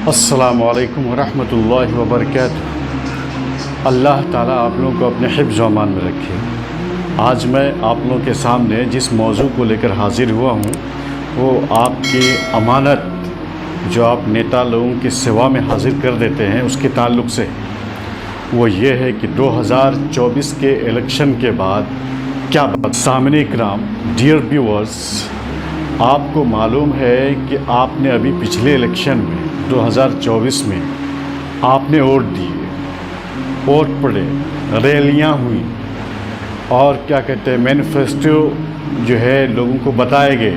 السلام علیکم ورحمۃ اللہ وبرکاتہ۔ اللہ تعالیٰ آپ لوگوں کو اپنے حفظ و امان میں رکھے۔ آج میں آپ لوگوں کے سامنے جس موضوع کو لے کر حاضر ہوا ہوں وہ آپ کی امانت جو آپ نیتا لوگوں کی سوا میں حاضر کر دیتے ہیں اس کے تعلق سے وہ یہ ہے کہ 2024 کے الیکشن کے بعد کیا سامعین کرام، ڈیئر ویورز، آپ کو معلوم ہے کہ آپ نے ابھی پچھلے الیکشن میں 2024 میں آپ نے ووٹ دیے، ووٹ پڑے، ریلیاں ہوئیں اور کیا کہتے ہیں مینیفیسٹو جو ہے لوگوں کو بتائے گئے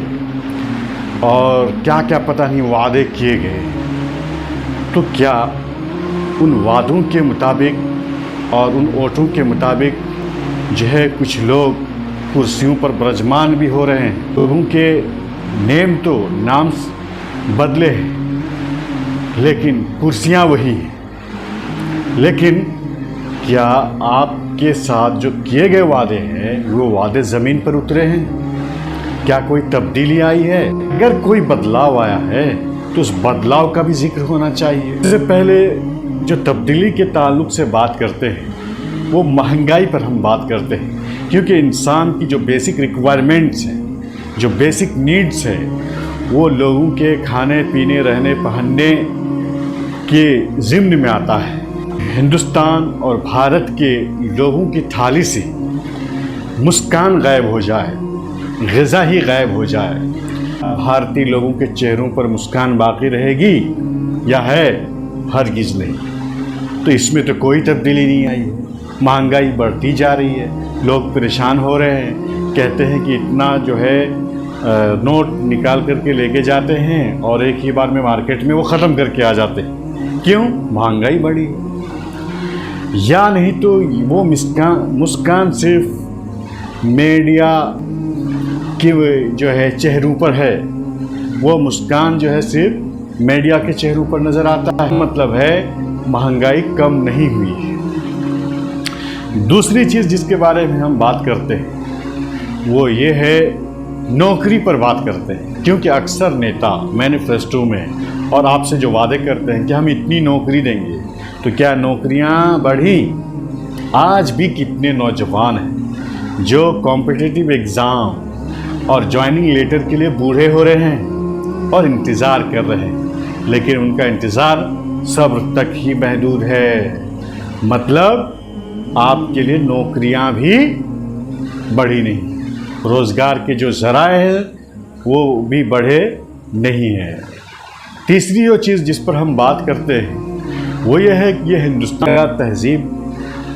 اور کیا کیا پتہ نہیں وعدے کیے گئے۔ تو کیا ان وعدوں کے مطابق اور ان ووٹوں کے مطابق جو ہے کچھ لوگ کرسیوں پر برجمان بھی ہو رہے ہیں؟ لوگوں کے نام بدلے ہیں لیکن کرسیاں وہی ہیں۔ لیکن کیا آپ کے ساتھ جو کیے گئے وعدے ہیں وہ وعدے زمین پر اترے ہیں؟ کیا کوئی تبدیلی آئی ہے؟ اگر کوئی بدلاؤ آیا ہے تو اس بدلاؤ کا بھی ذکر ہونا چاہیے۔ اس سے پہلے جو تبدیلی کے تعلق سے بات کرتے ہیں وہ مہنگائی پر ہم بات کرتے ہیں، کیونکہ انسان کی جو بیسک ریکوائرمنٹس ہیں، جو بیسک نیڈس ہیں، وہ لوگوں کے کھانے پینے رہنے پہننے کے ضمن میں آتا ہے۔ ہندوستان اور بھارت کے لوگوں کی تھالی سے مسکان غائب ہو جائے، غذا ہی غائب ہو جائے، بھارتی لوگوں کے چہروں پر مسکان باقی رہے گی یا ہے؟ ہرگز نہیں۔ تو اس میں تو کوئی تبدیلی نہیں آئی ہے۔ مہنگائی بڑھتی جا رہی ہے، لوگ پریشان ہو رہے ہیں، کہتے ہیں کہ اتنا جو ہے نوٹ نکال کر کے لے کے جاتے ہیں اور ایک ہی بار میں مارکیٹ میں وہ ختم کر کے آ جاتے ہیں۔ کیوں؟ مہنگائی بڑھی۔ یا نہیں تو وہ مسکان صرف میڈیا کی جو ہے چہروں پر ہے، وہ مسکان جو ہے صرف میڈیا کے چہروں پر نظر آتا ہے، مطلب ہے مہنگائی کم نہیں ہوئی۔ دوسری چیز جس کے بارے میں ہم بات کرتے ہیں وہ یہ ہے نوکری پر بات کرتے ہیں، کیونکہ اکثر نیتا مینیفیسٹو میں اور آپ سے جو وعدے کرتے ہیں کہ ہم اتنی نوکری دیں گے، تو کیا نوکریاں بڑھی؟ آج بھی کتنے نوجوان ہیں جو کمپٹیٹیو ایگزام اور جوائننگ لیٹر کے لیے بوڑھے ہو رہے ہیں اور انتظار کر رہے ہیں، لیکن ان کا انتظار صبر تک ہی محدود ہے۔ مطلب آپ کے لیے نوکریاں بھی بڑھی نہیں، روزگار کے جو ذرائع ہیں وہ بھی بڑھے نہیں ہیں۔ تیسری جو چیز جس پر ہم بات کرتے ہیں وہ یہ ہے کہ یہ ہندوستان کا تہذیب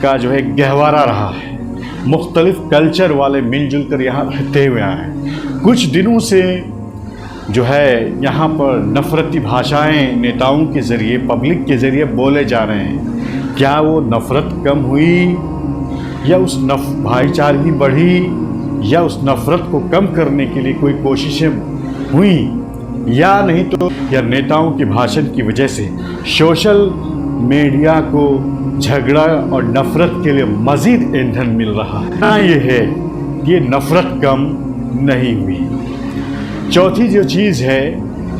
کا جو ہے گہوارہ رہا ہے، مختلف کلچر والے مل جل کر یہاں رہتے ہوئے ہیں۔ کچھ دنوں سے جو ہے یہاں پر نفرتی بھاشائیں نیتاؤں کے ذریعے، پبلک کے ذریعے بولے جا رہے ہیں۔ کیا وہ نفرت کم ہوئی یا اس بھائی چارگی بڑھی یا اس نفرت کو کم کرنے کے لیے کوئی کوششیں ہوئیں یا نہیں؟ تو یا نیتاؤں کے بھاشن کی وجہ سے سوشل میڈیا کو جھگڑا اور نفرت کے لیے مزید ایندھن مل رہا ہے؟ ہاں، یہ ہے کہ یہ نفرت کم نہیں ہوئی۔ چوتھی جو چیز ہے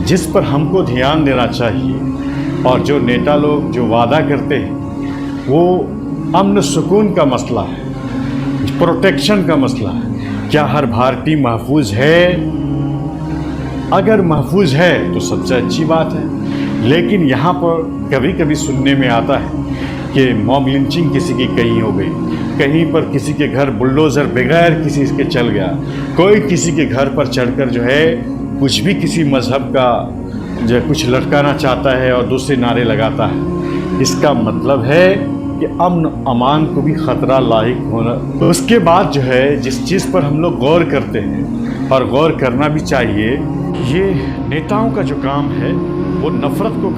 جس پر ہم کو دھیان دینا چاہیے اور جو نیتا لوگ جو وعدہ کرتے ہیں وہ امن سکون کا مسئلہ ہے، پروٹیکشن کا مسئلہ ہے۔ کیا ہر بھارتی محفوظ ہے؟ اگر محفوظ ہے تو سب سے اچھی بات ہے، لیکن یہاں پر کبھی کبھی سننے میں آتا ہے کہ موب لنچنگ کسی کی کہیں ہو گئی، کہیں پر کسی کے گھر بلڈوزر بغیر کسی کے چل گیا، کوئی کسی کے گھر پر چڑھ کر جو ہے کچھ بھی کسی مذہب کا جو ہے کچھ لٹکانا چاہتا ہے اور دوسرے نعرے لگاتا ہے۔ اس کا مطلب ہے کہ امن امان کو بھی خطرہ لاحق ہونا۔ اس کے بعد جو ہے جس چیز پر ہم لوگ غور کرتے ہیں اور غور کرنا بھی چاہیے، یہ نیتاؤں کا جو کام ہے وہ نفرت کو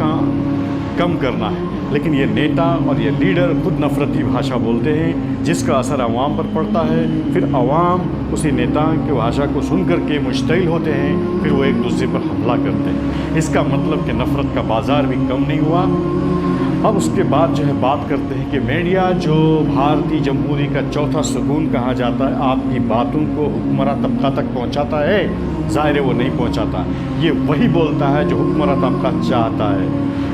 کم کرنا ہے، لیکن یہ نیتا اور یہ لیڈر خود نفرتی بھاشا بولتے ہیں جس کا اثر عوام پر پڑتا ہے، پھر عوام اسی نیتا کی بھاشا کو سن کر کے مشتعل ہوتے ہیں، پھر وہ ایک دوسرے پر حملہ کرتے ہیں۔ اس کا مطلب کہ نفرت کا بازار بھی کم نہیں ہوا۔ اب اس کے بعد جو ہے بات کرتے ہیں کہ میڈیا جو بھارتی جمہوری کا چوتھا سکون کہا جاتا ہے، آپ کی باتوں کو حکمراں طبقہ تک پہنچاتا ہے؟ ظاہر ہے وہ نہیں پہنچاتا۔ یہ وہی بولتا ہے جو حکمراں طبقہ چاہتا ہے۔